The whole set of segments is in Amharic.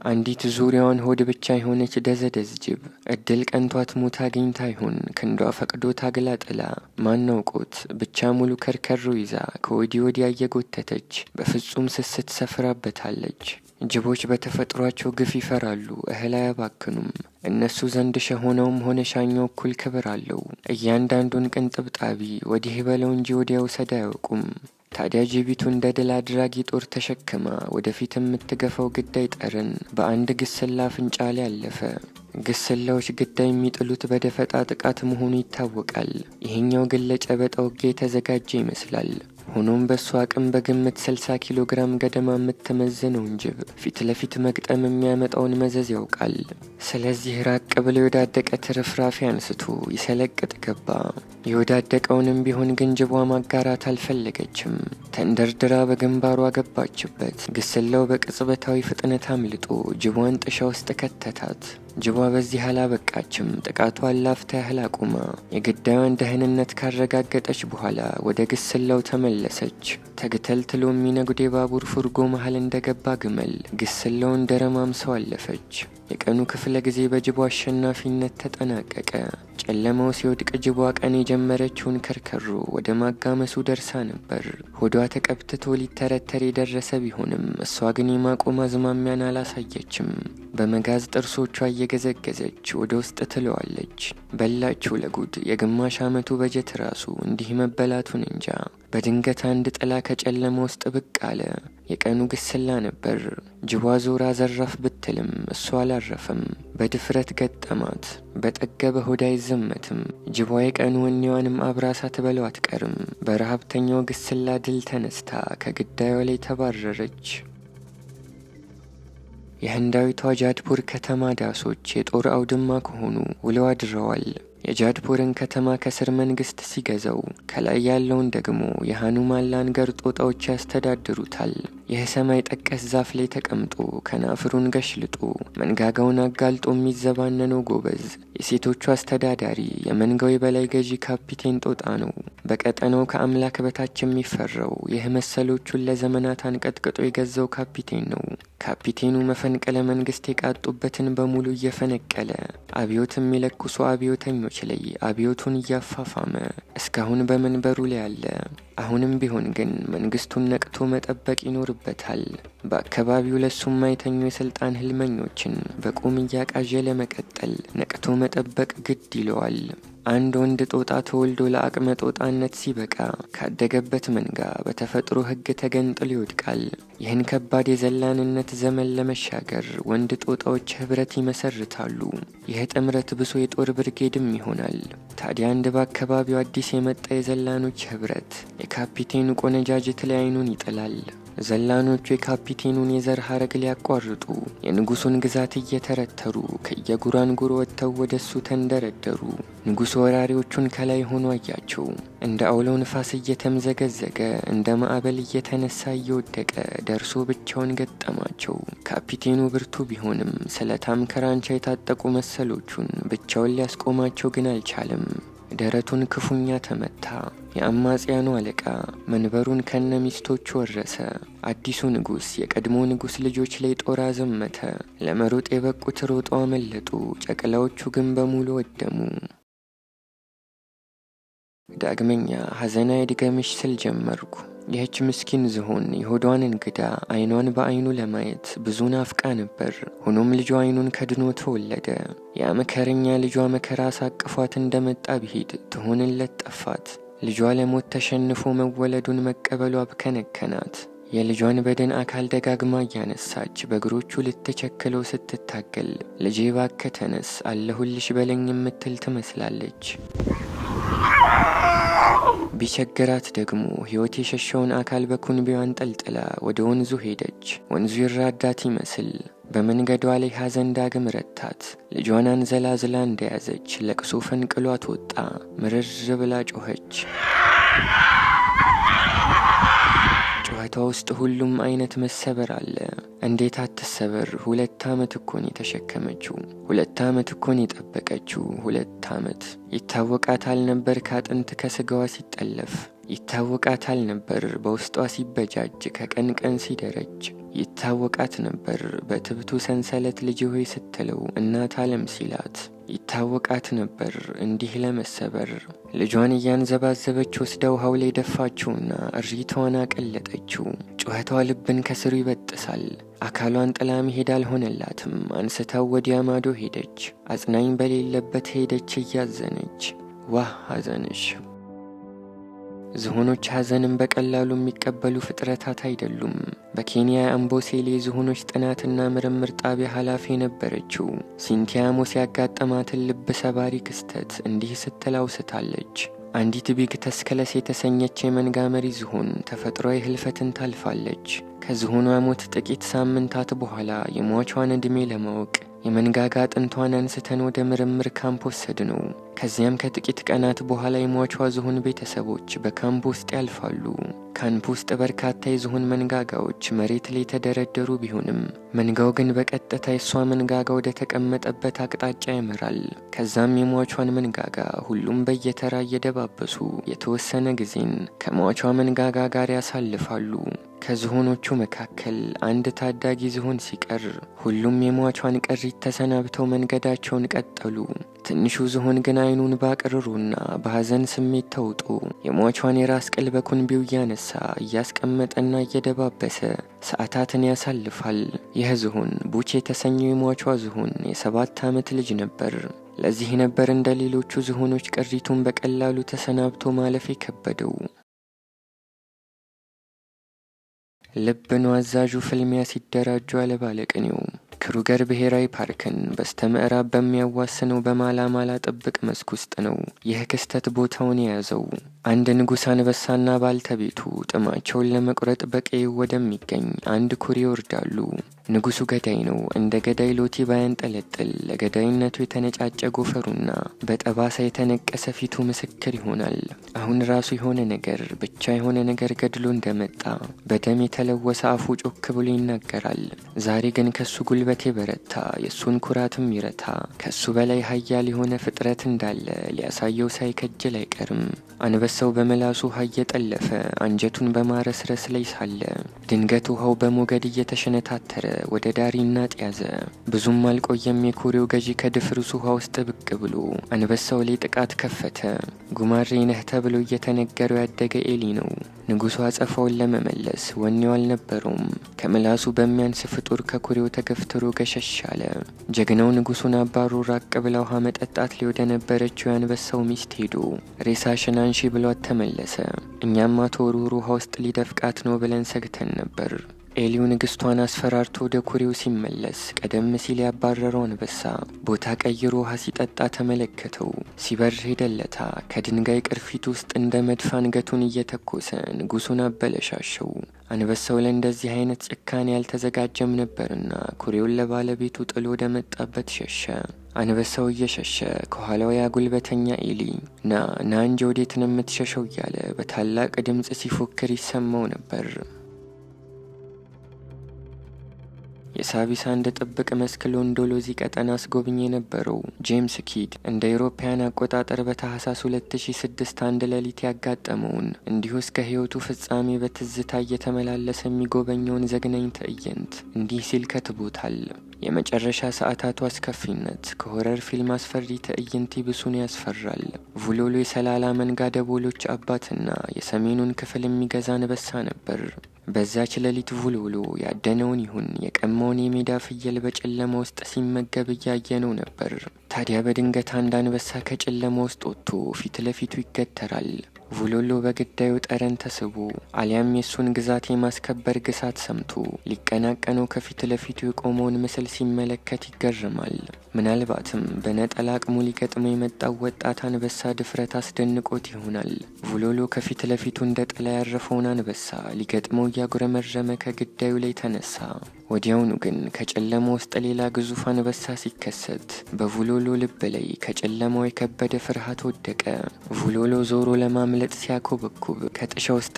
አንዲት ዙሪያዋን ሆድ ብቻ የሆነች ደዘደዝ ጅብ እድል ቀንቷት ሞታ አግኝታ ይሆን ክንዷ ፈቅዶ ታግላ ጥላ ማናውቆት ብቻ ሙሉ ከርከሮ ይዛ ከወዲህ ወዲያ እየጎተተች በፍጹም ስስት ሰፍራበታለች። ጅቦች በተፈጥሯቸው ግፍ ይፈራሉ፣ እህል አያባክኑም። እነሱ ዘንድ ሸሆነውም ሆነ ሻኛው እኩል ክብር አለው። እያንዳንዱን ቅንጥብጣቢ ወዲህ በለው እንጂ ወዲያ ውሰድ አያውቁም። ታዲያ ጅቢቱ እንደ ድል አድራጊ ጦር ተሸክማ ወደፊት የምትገፋው ግዳይ ጠረን በአንድ ግስላ አፍንጫ ላይ አለፈ። ግስላዎች ግዳይ የሚጥሉት በደፈጣ ጥቃት መሆኑ ይታወቃል። ይሄኛው ግን ለጨበጣ ውጊያ የተዘጋጀ ይመስላል። ሆኖም በሱ አቅም በግምት 60 ኪሎ ግራም ገደማ የምትመዝነውን ጅብ ፊት ለፊት መግጠም የሚያመጣውን መዘዝ ያውቃል። ስለዚህ ራቅ ብሎ የወዳደቀ ትርፍራፊ አንስቶ ይሰለቅጥ ገባ። የወዳደቀውንም ቢሆን ግን ጅቧ ማጋራት አልፈለገችም። ተንደርድራ በግንባሯ ገባችበት። ግስላው በቅጽበታዊ ፍጥነት አምልጦ ጅቧን ጥሻ ውስጥ ከተታት። ጅቧ በዚህ አላበቃችም። ጥቃቷን ላፍታ ያህል አቁማ የግዳዩን ደህንነት ካረጋገጠች በኋላ ወደ ግስላው ተመለሰች። ተግተልትሎ የሚነጉድ የባቡር ፉርጎ መሃል እንደገባ ግመል ግስላውን ደረማምሰው አለፈች። የቀኑ ክፍለ ጊዜ በጅቧ አሸናፊነት ተጠናቀቀ። ጨለማው ሲወድቅ ጅቧ ቀን የጀመረችውን ከርከሮ ወደ ማጋመሱ ደርሳ ነበር። ሆዷ ተቀብትቶ ሊተረተር የደረሰ ቢሆንም እሷ ግን የማቆም አዝማሚያን አላሳየችም። በመጋዝ ጥርሶቿ እየገዘገዘች ወደ ውስጥ ትለዋለች። በላችሁ ለጉድ! የግማሽ ዓመቱ በጀት ራሱ እንዲህ መበላቱን እንጃ። በድንገት አንድ ጥላ ከጨለማ ውስጥ ብቅ አለ። የቀኑ ግስላ ነበር። ጅቧ ዞራ ዘራፍ ብትልም እሱ አላረፈም። በድፍረት ገጠማት። በጠገበ ሆድ አይዘመትም። ጅቧ የቀኑ ወኔዋንም አብራሳ ትበለው አትቀርም። በረሃብተኛው ግስላ ድል ተነስታ ከግዳዩ ላይ ተባረረች። የህንዳዊቷ ጃድፑር ከተማ ዳሶች የጦር አውድማ ከሆኑ ውለው አድረዋል። የጃድፑርን ከተማ ከስር መንግስት ሲገዛው ከላይ ያለውን ደግሞ የሃኑማን ላንገር ጦጣዎች ያስተዳድሩታል። ይህ ሰማይ ጠቀስ ዛፍ ላይ ተቀምጦ ከናፍሩን ገሽልጦ መንጋጋውን አጋልጦ የሚዘባነነው ጎበዝ የሴቶቹ አስተዳዳሪ የመንጋው የበላይ ገዢ ካፒቴን ጦጣ ነው። በቀጠናው ከአምላክ በታች የሚፈራው ይህ መሰሎቹን ለዘመናት አንቀጥቅጦ የገዛው ካፒቴን ነው። ካፒቴኑ መፈንቅለ መንግስት የቃጡበትን በሙሉ እየፈነቀለ አብዮት የሚለኩሱ አብዮተኞች ላይ አብዮቱን እያፋፋመ እስካሁን በመንበሩ ላይ አለ። አሁንም ቢሆን ግን መንግስቱን ነቅቶ መጠበቅ ይኖርበታል። በአካባቢው ለሱም ማይተኙ የስልጣን ህልመኞችን በቁም እያቃዠ ለመቀጠል ነቅቶ መጠበቅ ግድ ይለዋል። አንድ ወንድ ጦጣ ተወልዶ ለአቅመ ጦጣነት ሲበቃ ካደገበት መንጋ በተፈጥሮ ህግ ተገንጥሎ ይወድቃል። ይህን ከባድ የዘላንነት ዘመን ለመሻገር ወንድ ጦጣዎች ህብረት ይመሰርታሉ። ይህ ጥምረት ብሶ የጦር ብርጌድም ይሆናል። ታዲያ አንድ በአካባቢው አዲስ የመጣ የዘላኖች ህብረት የካፒቴኑ ቆነጃጅት ላይ አይኑን ይጥላል። ዘላኖቹ የካፒቴኑን የዘር ሐረግ ሊያቋርጡ የንጉሱን ግዛት እየተረተሩ ከየጉራንጉሮ ወጥተው ወደሱ ተንደረደሩ። ንጉሱ ወራሪዎቹን ከላይ ሆኖ አያቸው። እንደ አውሎ ንፋስ እየተምዘገዘገ እንደ ማዕበል እየተነሳ እየወደቀ ደርሶ ብቻውን ገጠማቸው። ካፒቴኑ ብርቱ ቢሆንም ስለታም ከራንቻ የታጠቁ መሰሎቹን ብቻውን ሊያስቆማቸው ግን አልቻለም። ደረቱን ክፉኛ ተመታ። የአማጽያኑ አለቃ መንበሩን ከነ ሚስቶቹ ወረሰ። አዲሱ ንጉስ የቀድሞ ንጉስ ልጆች ላይ ጦር አዘመተ። ለመሮጥ የበቁት ሮጠው አመለጡ። ጨቅላዎቹ ግን በሙሉ ወደሙ። ዳግመኛ ሐዘና የድገምሽ ስል ጀመርኩ። ይህች ምስኪን ዝሆን የሆዷን እንግዳ አይኗን በአይኑ ለማየት ብዙ ናፍቃ ነበር። ሆኖም ልጇ አይኑን ከድኖ ተወለደ። ያ መከረኛ ልጇ መከራ ሳቅፏት እንደመጣ ቢሄድ ትሆንለት ጠፋት። ልጇ ለሞት ተሸንፎ መወለዱን መቀበሏ አብከነከናት። የልጇን በደን አካል ደጋግማ እያነሳች በእግሮቹ ልትቸክለው ስትታገል ልጄ እባክህ ተነስ አለሁልሽ በለኝ የምትል ትመስላለች። ቢቸግራት ደግሞ ሕይወት የሸሸውን አካል በኩንቤው አንጠልጥላ ወደ ወንዙ ሄደች። ወንዙ ይራዳት ይመስል በመንገዷ ላይ ሐዘን ዳግም ረታት። ልጇን አንዘላዝላ እንደያዘች ለቅሶ ፈንቅሏት ወጣ። ምርር ብላ ጮኸች። ጩኸቷ ውስጥ ሁሉም አይነት መሰበር አለ። እንዴት አትሰበር? 2 ዓመት እኮን የተሸከመችው፣ 2 ዓመት እኮን የጠበቀችው። 2 ዓመት ይታወቃታል ነበር ከአጥንት ከስጋዋ ሲጠለፍ። ይታወቃታል ነበር በውስጧ ሲበጃጅ ከቀን ቀን ሲደረጅ። ይታወቃት ነበር በትብቱ ሰንሰለት ልጅ ሆይ ስትለው እናት ዓለም ሲላት። ይታወቃት ነበር እንዲህ ለመሰበር ልጇን እያንዘባዘበች ወስዳ ውሃው ላይ ደፋችውና እሪቷን አቀለጠችው። ጩኸቷ ልብን ከስሩ ይበጥሳል። አካሏን ጥላ መሄድ አልሆነላትም። አንስታው ወዲያ ማዶ ሄደች። አጽናኝ በሌለበት ሄደች እያዘነች። ዋህ ሐዘንሽ! ዝሆኖች ሐዘንን በቀላሉ የሚቀበሉ ፍጥረታት አይደሉም። በኬንያ አምቦሴሌ ዝሆኖች ጥናትና ምርምር ጣቢያ ኃላፊ የነበረችው ሲንቲያ አሞስ ያጋጠማትን ልብ ሰባሪ ክስተት እንዲህ ስትል አውስታለች። አንዲት ቢግ ተስከለስ የተሰኘች የመንጋ መሪ ዝሆን ተፈጥሯዊ ህልፈትን ታልፋለች። ከዝሆኗ ሞት ጥቂት ሳምንታት በኋላ የሟቿን ዕድሜ ለማወቅ የመንጋጋ አጥንቷን አንስተን ወደ ምርምር ካምፕ ወሰድነው። ከዚያም ከጥቂት ቀናት በኋላ የሟቿ ዝሆን ቤተሰቦች በካምፕ ውስጥ ያልፋሉ። ካምፕ ውስጥ በርካታ የዝሆን መንጋጋዎች መሬት ላይ የተደረደሩ ቢሆንም መንጋው ግን በቀጥታ የሷ መንጋጋ ወደ ተቀመጠበት አቅጣጫ ያመራል። ከዛም የሟቿን መንጋጋ ሁሉም በየተራ እየደባበሱ የተወሰነ ጊዜን ከሟቿ መንጋጋ ጋር ያሳልፋሉ። ከዝሆኖቹ መካከል አንድ ታዳጊ ዝሆን ሲቀር ሁሉም የሟቿን ቅሪት ተሰናብተው መንገዳቸውን ቀጠሉ። ትንሹ ዝሆን ግን አይኑን ባቅርሩና በሐዘን ስሜት ተውጦ የሟቿን የራስ ቅል በኩንቢው እያነሳ እያስቀመጠና እየደባበሰ ሰዓታትን ያሳልፋል። ይህ ዝሆን ቡች የተሰኘው የሟቿ ዝሆን የ7 ዓመት ልጅ ነበር። ለዚህ ነበር እንደ ሌሎቹ ዝሆኖች ቅሪቱን በቀላሉ ተሰናብቶ ማለፍ የከበደው። ልብ ነው አዛዡ ፍልሚያ ሲደራጁ አለባለቅኔው። ክሩገር ብሔራዊ ፓርክን በስተምዕራብ በሚያዋስነው በማላማላ ጥብቅ መስክ ውስጥ ነው ይህ ክስተት ቦታውን የያዘው። አንድ ንጉሥ አንበሳና ባልተቤቱ ጥማቸውን ለመቁረጥ በቀይው ወደሚገኝ አንድ ኩሬ ይወርዳሉ። ንጉሱ ገዳይ ነው። እንደ ገዳይ ሎቲ ባያንጠለጥል ለገዳይነቱ የተነጫጨ ጎፈሩና በጠባሳ የተነቀሰ ፊቱ ምስክር ይሆናል። አሁን ራሱ የሆነ ነገር ገድሎ እንደመጣ በደም የተለወሰ አፉ ጮክ ብሎ ይናገራል። ዛሬ ግን ከሱ ጉልበት የበረታ የሱን ኩራትም ይረታ ከሱ በላይ ኃያል የሆነ ፍጥረት እንዳለ ሊያሳየው ሳይከጅል አይቀርም። አንበሳው በመላሱ ውሃ እየጠለፈ አንጀቱን በማረስረስ ላይ ሳለ ድንገት ውሃው በሞገድ እየተሸነታተረ ወደ ዳር ይናጥያዘ። ብዙም አልቆየም የኩሬው ገዢ ከድፍርሱ ውሃ ውስጥ ብቅ ብሎ አንበሳው ላይ ጥቃት ከፈተ። ጉማሬ ነህ ተብሎ እየተነገረው ያደገ ኤሊ ነው። ንጉሱ አጸፋውን ለመመለስ ወኔው አልነበረውም። ከምላሱ በሚያንስ ፍጡር ከኩሬው ተገፍትሮ ገሸሽ አለ። ጀግናው ንጉሱን አባሩ ራቅ ብላ ውሃ መጠጣት ላይ ወደ ነበረችው የአንበሳው ሚስት ሄዶ ሬሳሽን አንሺ ብሏት ተመለሰ። እኛም ተወርውሮ ውሃ ውስጥ ሊደፍቃት ነው ብለን ሰግተን ነበር። ኤሊው ንግስቷን አስፈራርቶ ወደ ኩሬው ሲመለስ ቀደም ሲል ያባረረው አንበሳ ቦታ ቀይሮ ውሃ ሲጠጣ ተመለከተው። ሲበር ሄደለታ። ከድንጋይ ቅርፊት ውስጥ እንደ መድፍ አንገቱን እየተኮሰ ንጉሱን አበለሻሸው። አንበሳው ለእንደዚህ አይነት ጭካኔ ያልተዘጋጀም ነበርና ኩሬውን ለባለቤቱ ጥሎ ወደ መጣበት ሸሸ። አንበሳው እየሸሸ ከኋላው ያ ጉልበተኛ ኤሊ ና እንጂ ወዴት ነው የምትሸሸው እያለ በታላቅ ድምፅ ሲፎክር ይሰማው ነበር። የሳቢስ አንድ ጥብቅ መስክ ሎንዶሎዚ ቀጠና አስጎብኝ የነበረው ጄምስ ኪድ እንደ አውሮፓውያን አቆጣጠር በታህሳስ 2006 አንድ ሌሊት ያጋጠመውን እንዲሁ እስከ ህይወቱ ፍጻሜ በትዝታ እየተመላለሰ የሚጎበኘውን ዘግናኝ ትዕይንት እንዲህ ሲል ከትቦታል። የመጨረሻ ሰዓታቱ አስከፊነት ከሆረር ፊልም አስፈሪ ትዕይንት ይብሱን ያስፈራል። ቮሎሎ የሰላላ መንጋ ደቦሎች አባትና የሰሜኑን ክፍል የሚገዛ አንበሳ ነበር። በዛች ሌሊት ቮሎሎ ያደነውን ይሁን የቀማውን የሜዳ ፍየል በጨለማ ውስጥ ሲመገብ እያየነው ነበር። ታዲያ በድንገት አንድ አንበሳ ከጨለማ ውስጥ ወጥቶ ፊት ለፊቱ ይገተራል። ቮሎሎ በግዳዩ ጠረን ተስቦ አሊያም የሱን ግዛት የማስከበር ግሳት ሰምቶ ሊቀናቀነው ከፊት ለፊቱ የቆመውን ምስል ሲመለከት ይገርማል። ምናልባትም በነጠላ አቅሙ ሊገጥመው የመጣው ወጣት አንበሳ ድፍረት አስደንቆት ይሆናል። ቮሎሎ ከፊት ለፊቱ እንደ ጥላ ያረፈውን አንበሳ ሊገጥመው እያጉረመረመ ከግዳዩ ላይ ተነሳ። ወዲያውኑ ግን ከጨለማ ውስጥ ሌላ ግዙፍ አንበሳ ሲከሰት በቮሎሎ ልብ ላይ ከጨለማው የከበደ ፍርሃት ወደቀ። ቮሎሎ ዞሮ ለማምለጥ ሲያኮበኩብ ከጥሻ ውስጥ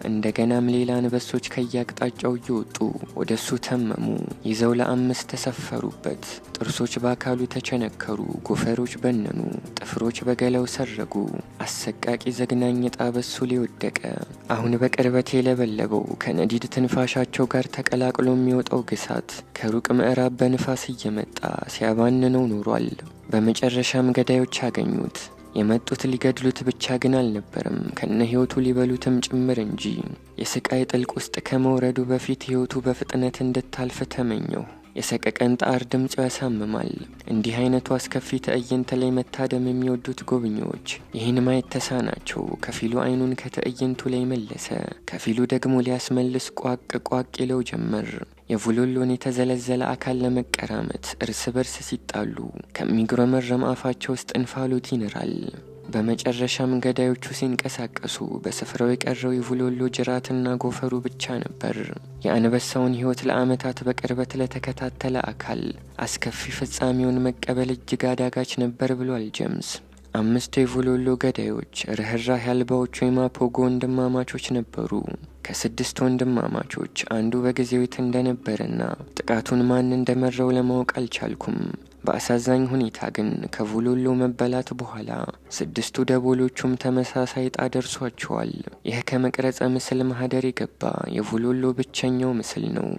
እንደገናም ሌላ አንበሶች ከያቅጣጫው እየወጡ ወደሱ ተመሙ። ይዘው ለ5 ተሰፈሩበት። ጥርሶች በአካሉ ተቸነከሩ፣ ጎፈሮች በነኑ፣ ጥፍሮች በገላው ሰረጉ። አሰቃቂ ዘግናኝ ዕጣ በሱ ላይ ወደቀ። አሁን በቅርበት የለበለበው ከነዲድ ትንፋሻቸው ጋር ተቀላቅሎ የሚወጣው ግሳት ከሩቅ ምዕራብ በንፋስ እየመጣ ሲያባንነው ኖሯል። በመጨረሻም ገዳዮች አገኙት። የመጡት ሊገድሉት ብቻ ግን አልነበረም፣ ከነ ህይወቱ ሊበሉትም ጭምር እንጂ። የስቃይ ጥልቅ ውስጥ ከመውረዱ በፊት ህይወቱ በፍጥነት እንድታልፍ ተመኘው። የሰቀቀን ጣር ድምፁ ያሳምማል። እንዲህ አይነቱ አስከፊ ትዕይንት ላይ መታደም የሚወዱት ጎብኚዎች ይህን ማየት ተሳናቸው። ከፊሉ አይኑን ከትዕይንቱ ላይ መለሰ፣ ከፊሉ ደግሞ ሊያስመልስ ቋቅ ይለው ጀመር። የቮሎሎን የተዘለዘለ አካል ለመቀራመት እርስ በርስ ሲጣሉ ከሚግረመረም አፋቸው ውስጥ እንፋሎት ይንራል። በመጨረሻም ገዳዮቹ ሲንቀሳቀሱ በስፍራው የቀረው የቮሎሎ ጅራትና ጎፈሩ ብቻ ነበር። የአንበሳውን ህይወት ለዓመታት በቅርበት ለተከታተለ አካል አስከፊ ፍጻሜውን መቀበል እጅግ አዳጋች ነበር ብሏል ጄምስ። 5 የቮሎሎ ገዳዮች ርህራሄ አልባዎቹ የማፖጎ ወንድማማቾች ነበሩ። ከ6 ወንድማማቾች አንዱ በጊዜው የት እንደነበረና ጥቃቱን ማን እንደመራው ለማወቅ አልቻልኩም። በአሳዛኝ ሁኔታ ግን ከቮሎሎ መበላት በኋላ 6ቱ ደቦሎቹም ተመሳሳይ ዕጣ ደርሷቸዋል። ይህ ከመቅረጸ ምስል ማህደር የገባ የቮሎሎ ብቸኛው ምስል ነው።